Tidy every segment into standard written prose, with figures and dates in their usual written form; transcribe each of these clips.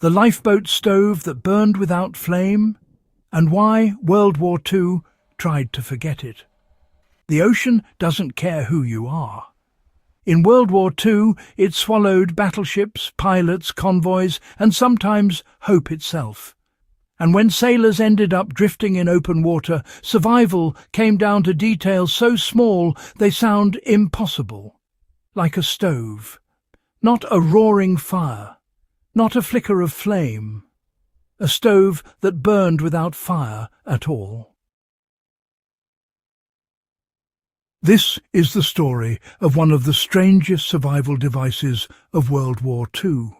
the lifeboat stove that burned without flame, and why World War II tried to forget it. The ocean doesn't care who you are. In World War II, it swallowed battleships, pilots, convoys, and sometimes hope itself. And when sailors ended up drifting in open water, survival came down to details so small they sound impossible. Like a stove. Not a roaring fire. Not a flicker of flame. A stove that burned without fire at all. This is the story of one of the strangest survival devices of World War II.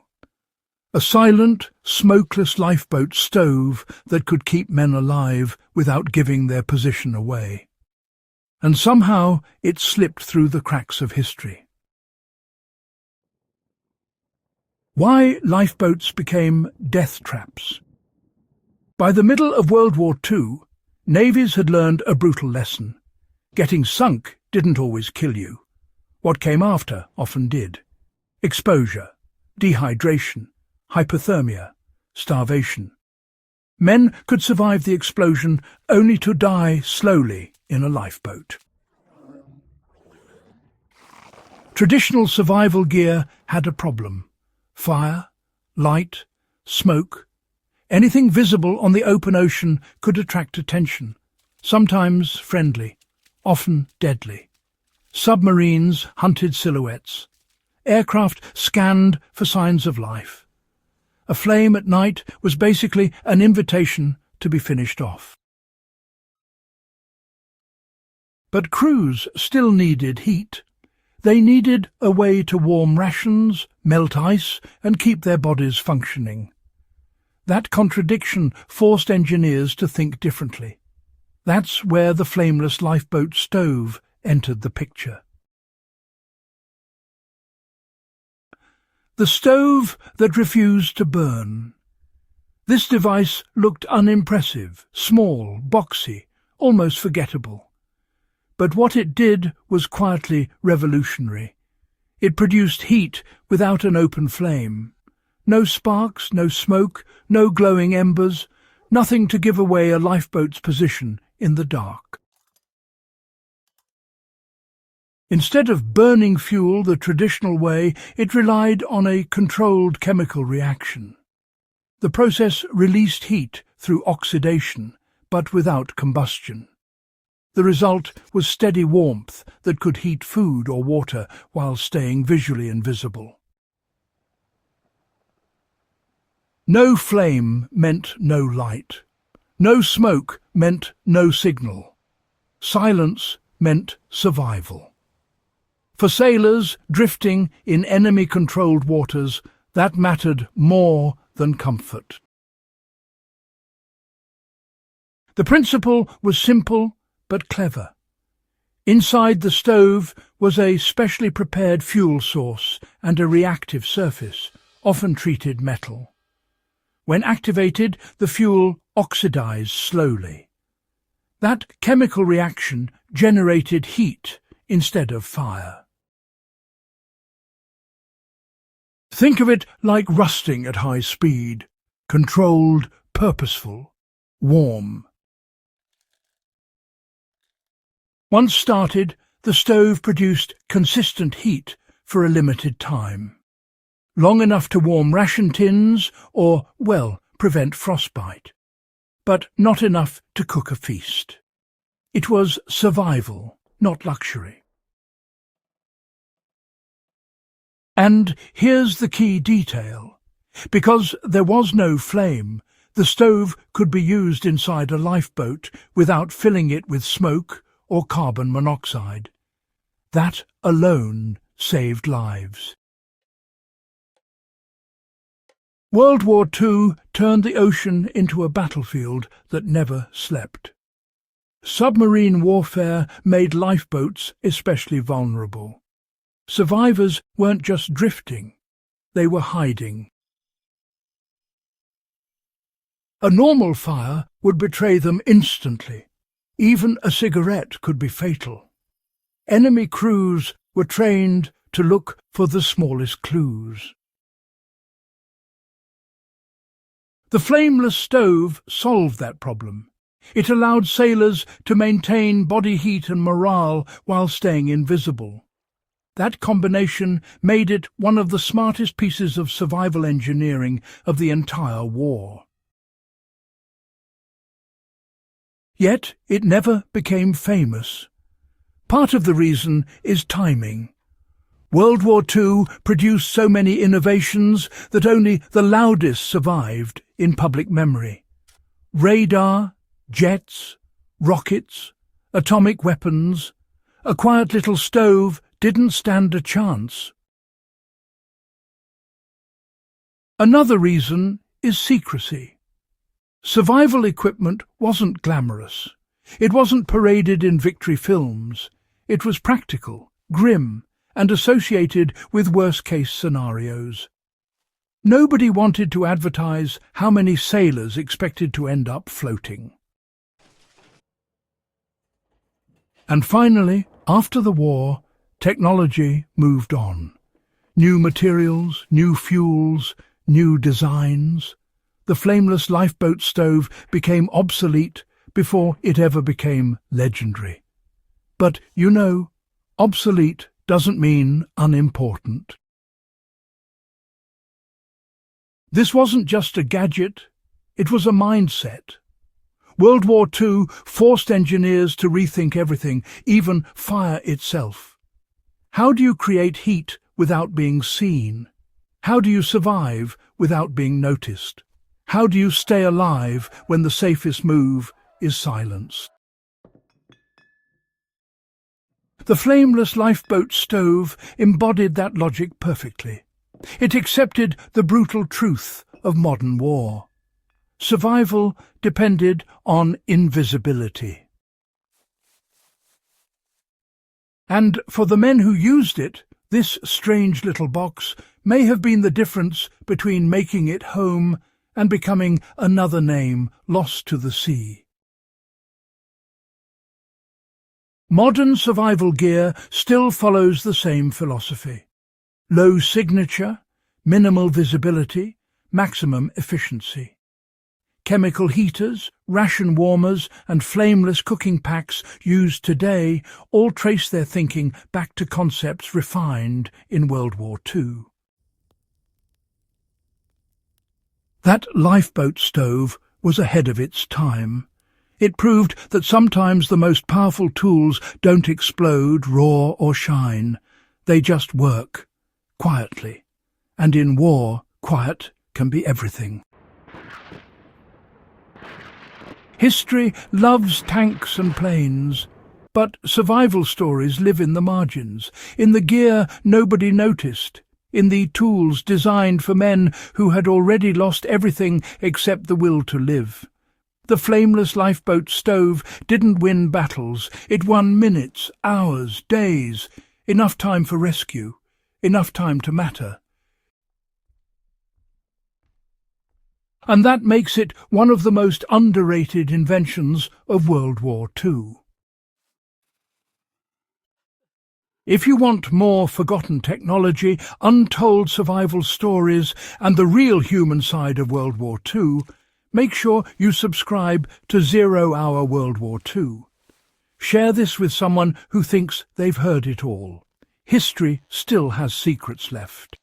A silent, smokeless lifeboat stove that could keep men alive without giving their position away. And somehow it slipped through the cracks of history. Why lifeboats became death traps. By the middle of World War II, navies had learned a brutal lesson. Getting sunk didn't always kill you. What came after often did. Exposure, dehydration, hypothermia, starvation. Men could survive the explosion only to die slowly in a lifeboat. Traditional survival gear had a problem. Fire, light, smoke. Anything visible on the open ocean could attract attention, sometimes friendly, often deadly. Submarines hunted silhouettes. Aircraft scanned for signs of life. A flame at night was basically an invitation to be finished off. But crews still needed heat. They needed a way to warm rations, melt ice, and keep their bodies functioning. That contradiction forced engineers to think differently. That's where the flameless lifeboat stove entered the picture. The stove that refused to burn. This device looked unimpressive, small, boxy, almost forgettable. But what it did was quietly revolutionary. It produced heat without an open flame. No sparks, no smoke, no glowing embers, nothing to give away a lifeboat's position in the dark. Instead of burning fuel the traditional way, it relied on a controlled chemical reaction. The process released heat through oxidation, but without combustion. The result was steady warmth that could heat food or water while staying visually invisible. No flame meant no light. No smoke meant no signal. Silence meant survival. For sailors drifting in enemy-controlled waters, that mattered more than comfort. The principle was simple but clever. Inside the stove was a specially prepared fuel source and a reactive surface, often treated metal. When activated, the fuel oxidized slowly. That chemical reaction generated heat instead of fire. Think of it like rusting at high speed, controlled, purposeful, warm. Once started, the stove produced consistent heat for a limited time. Long enough to warm ration tins or, well, prevent frostbite. But not enough to cook a feast. It was survival, not luxury. And here's the key detail. Because there was no flame, the stove could be used inside a lifeboat without filling it with smoke or carbon monoxide. That alone saved lives. World War II turned the ocean into a battlefield that never slept. Submarine warfare made lifeboats especially vulnerable. Survivors weren't just drifting, they were hiding. A normal fire would betray them instantly. Even a cigarette could be fatal. Enemy crews were trained to look for the smallest clues. The flameless stove solved that problem. It allowed sailors to maintain body heat and morale while staying invisible. That combination made it one of the smartest pieces of survival engineering of the entire war. Yet it never became famous. Part of the reason is timing. World War II produced so many innovations that only the loudest survived in public memory. Radar, jets, rockets, atomic weapons. A quiet little stove didn't stand a chance. Another reason is secrecy. Survival equipment wasn't glamorous. It wasn't paraded in victory films. It was practical, grim, and associated with worst-case scenarios. Nobody wanted to advertise how many sailors expected to end up floating. And finally, after the war, technology moved on. New materials, new fuels, new designs. The flameless lifeboat stove became obsolete before it ever became legendary. But, you know, obsolete doesn't mean unimportant. This wasn't just a gadget, it was a mindset. World War II forced engineers to rethink everything, even fire itself. How do you create heat without being seen? How do you survive without being noticed? How do you stay alive when the safest move is silence? The flameless lifeboat stove embodied that logic perfectly. It accepted the brutal truth of modern war. Survival depended on invisibility. And for the men who used it, this strange little box may have been the difference between making it home and becoming another name lost to the sea. Modern survival gear still follows the same philosophy. Low signature, minimal visibility, maximum efficiency. Chemical heaters, ration warmers, and flameless cooking packs used today all trace their thinking back to concepts refined in World War II. That lifeboat stove was ahead of its time. It proved that sometimes the most powerful tools don't explode, roar, or shine. They just work, quietly. And in war, quiet can be everything. History loves tanks and planes, but survival stories live in the margins, in the gear nobody noticed, in the tools designed for men who had already lost everything except the will to live. The flameless lifeboat stove didn't win battles. It won minutes, hours, days, enough time for rescue, enough time to matter. And that makes it one of the most underrated inventions of World War II. If you want more forgotten technology, untold survival stories, and the real human side of World War II, make sure you subscribe to 0 Hour World War II. Share this with someone who thinks they've heard it all. History still has secrets left.